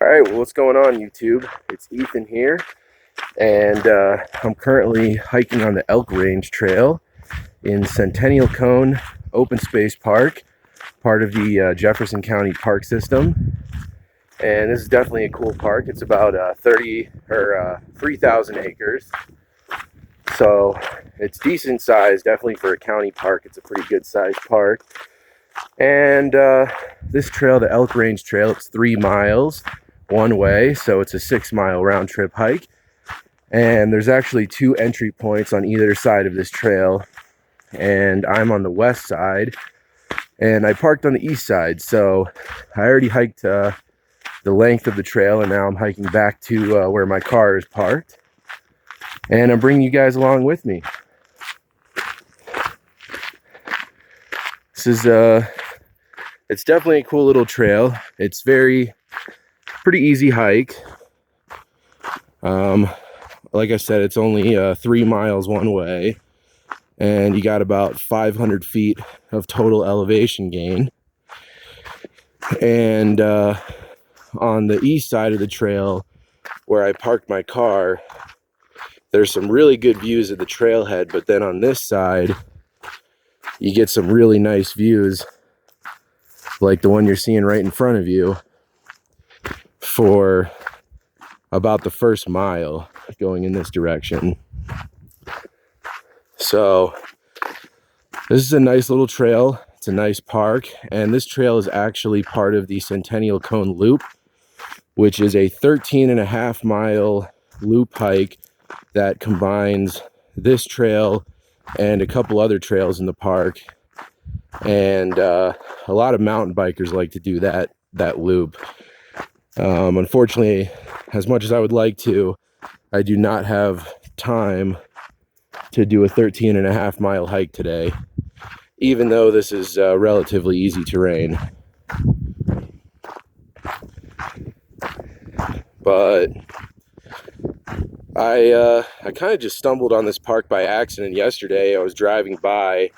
All right, well, what's going on, YouTube? It's Ethan here, and I'm currently hiking on the Elk Range Trail in Centennial Cone Open Space Park, part of the Jefferson County Park System. And this is definitely a cool park. It's about 3,000 acres, so it's decent size. Definitely for a county park, it's a pretty good sized park. And this trail, the Elk Range Trail, it's 3 miles one way, so it's a 6-mile round trip hike. And there's actually 2 entry points on either side of this trail, and I'm on the west side and I parked on the east side. So I already hiked the length of the trail, and now I'm hiking back to where my car is parked, and I'm bringing you guys along with me. This is it's definitely a cool little trail. It's pretty easy hike. Like I said, it's only 3 miles one way, and you got about 500 feet of total elevation gain. And on the east side of the trail, where I parked my car, there's some really good views of the trailhead, but then on this side, you get some really nice views, like the one you're seeing right in front of you, for about the first mile going in this direction. So this is a nice little trail. It's a nice park, and this trail is actually part of the Centennial Cone Loop, which is a 13.5-mile loop hike that combines this trail and a couple other trails in the park. And a lot of mountain bikers like to do that loop. Unfortunately, as much as I would like to, I do not have time to do a 13.5-mile hike today, even though this is relatively easy terrain. But I kind of just stumbled on this park by accident yesterday. I was driving by,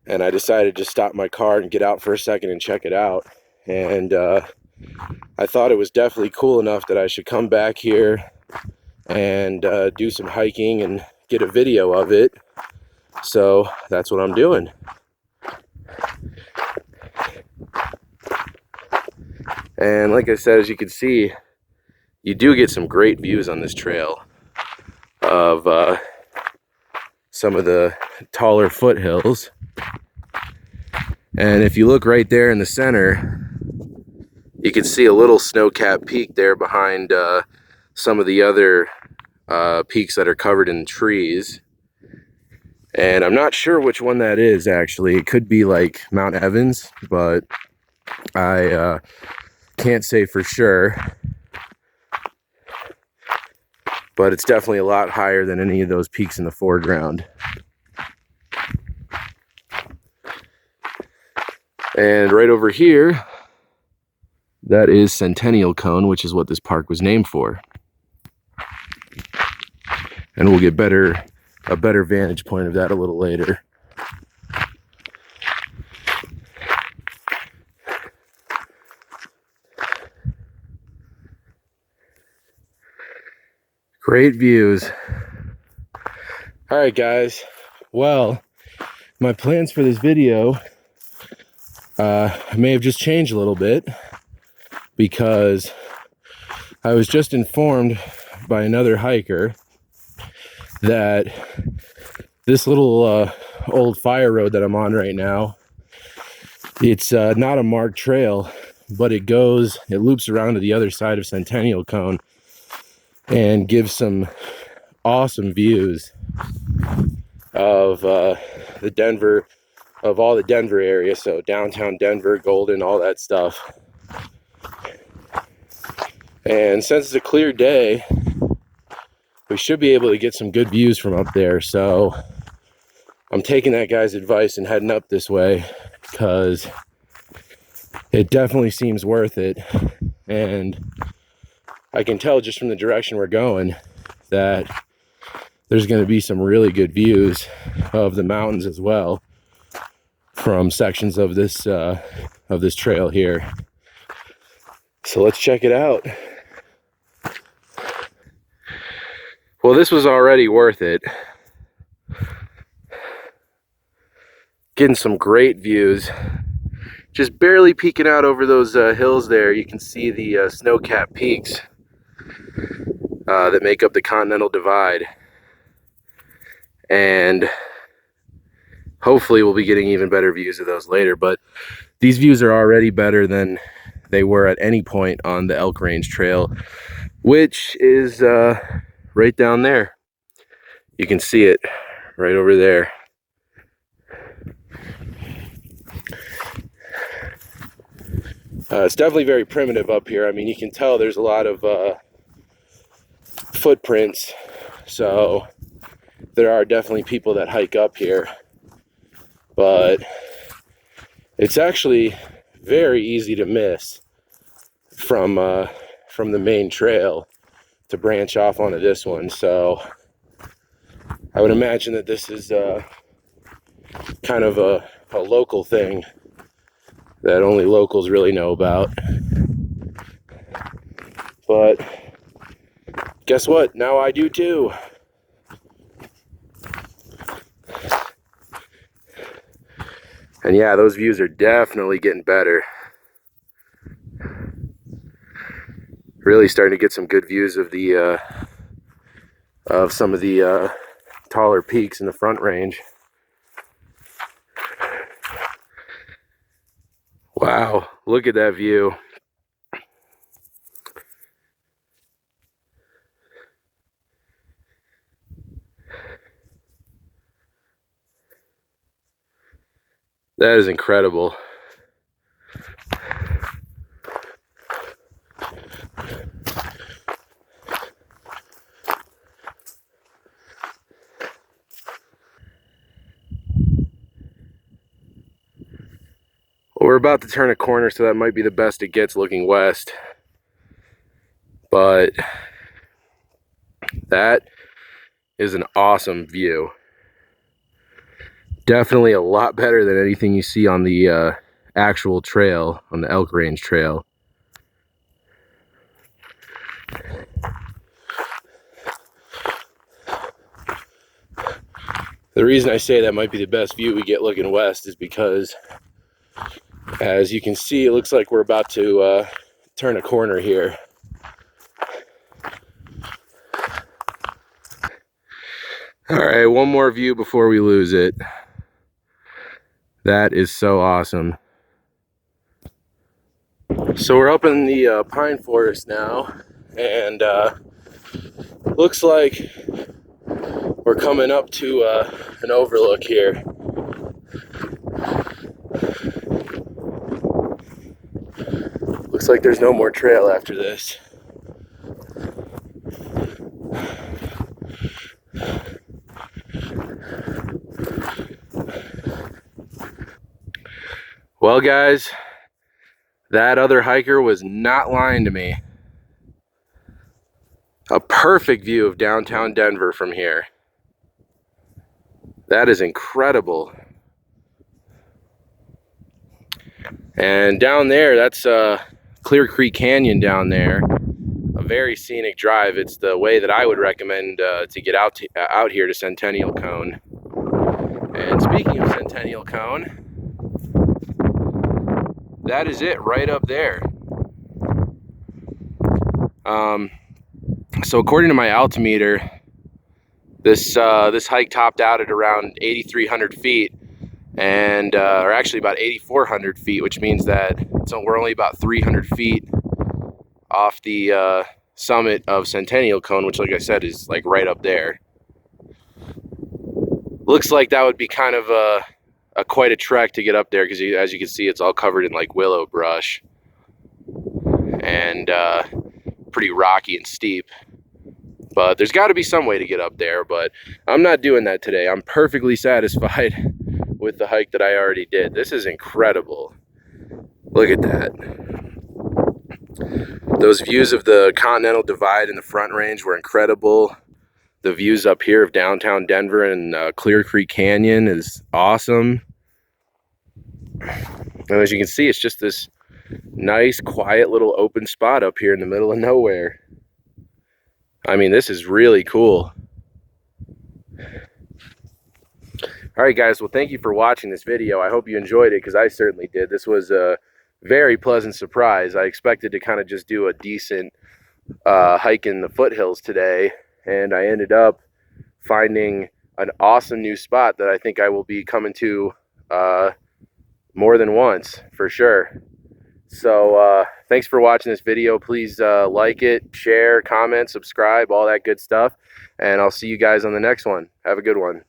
and I decided to stop my car and get out for a second and check it out. And I thought it was definitely cool enough that I should come back here and do some hiking and get a video of it. So that's what I'm doing. And like I said, as you can see, you do get some great views on this trail of some of the taller foothills. And if you look right there in the center, you can see a little snow-capped peak there behind some of the other peaks that are covered in trees. And I'm not sure which one that is, actually. It could be like Mount Evans, but I can't say for sure. But it's definitely a lot higher than any of those peaks in the foreground. And right over here, that is Centennial Cone, which is what this park was named for. And we'll get a better vantage point of that a little later. Great views. All right, guys. Well, my plans for this video may have just changed a little bit, because I was just informed by another hiker that this little old fire road that I'm on right now, it's not a marked trail, but it loops around to the other side of Centennial Cone and gives some awesome views of all the Denver area. So downtown Denver, Golden, all that stuff. And since it's a clear day, we should be able to get some good views from up there. So I'm taking that guy's advice and heading up this way, because it definitely seems worth it. And I can tell just from the direction we're going that there's going to be some really good views of the mountains as well from sections of this trail here. So let's check it out. Well, this was already worth it. Getting some great views. Just barely peeking out over those hills there, you can see the snow-capped peaks that make up the Continental Divide. And hopefully we'll be getting even better views of those later, but these views are already better than they were at any point on the Elk Range Trail, which is right down there. You can see it right over there. It's definitely very primitive up here. I mean, you can tell there's a lot of footprints, so there are definitely people that hike up here, but it's actually very easy to miss from the main trail to branch off onto this one. So I would imagine that this is kind of a local thing that only locals really know about. But guess what? Now I do too. And yeah, those views are definitely getting better. Really starting to get some good views of the of some of the taller peaks in the Front Range. Wow, look at that view. That is incredible. We're about to turn a corner, so that might be the best it gets looking west. But that is an awesome view. Definitely a lot better than anything you see on the actual trail, on the Elk Range Trail. The reason I say that might be the best view we get looking west is because, as you can see, it looks like we're about to turn a corner here. All right, one more view before we lose it. That is so awesome. So we're up in the pine forest now, and looks like we're coming up to an overlook here. Looks like there's no more trail after this. Well, guys, that other hiker was not lying to me. A perfect view of downtown Denver from here. That is incredible. And down there, that's Clear Creek Canyon down there. A very scenic drive. It's the way that I would recommend to get out here to Centennial Cone. And speaking of Centennial Cone, that is it right up there. So according to my altimeter, this hike topped out at around 8,300 feet, and or actually about 8,400 feet, which means that we're only about 300 feet off the summit of Centennial Cone, which, like I said, is like right up there. Looks like that would be kind of quite a trek to get up there, because as you can see, it's all covered in like willow brush and pretty rocky and steep. But there's got to be some way to get up there, but I'm not doing that today. I'm perfectly satisfied with the hike that I already did. This is incredible. Look at that. Those views of the Continental Divide and the Front Range were incredible. The views up here of downtown Denver and Clear Creek Canyon is awesome. And as you can see, it's just this Nice, quiet little open spot up here in the middle of nowhere. I mean, this is really cool. All right, guys. Well, thank you for watching this video. I hope you enjoyed it, because I certainly did. This was a very pleasant surprise. I expected to kind of just do a decent hike in the foothills today, and I ended up finding an awesome new spot that I think I will be coming to more than once for sure. So thanks for watching this video. Please like it, share, comment, subscribe, all that good stuff, and I'll see you guys on the next one. Have a good one.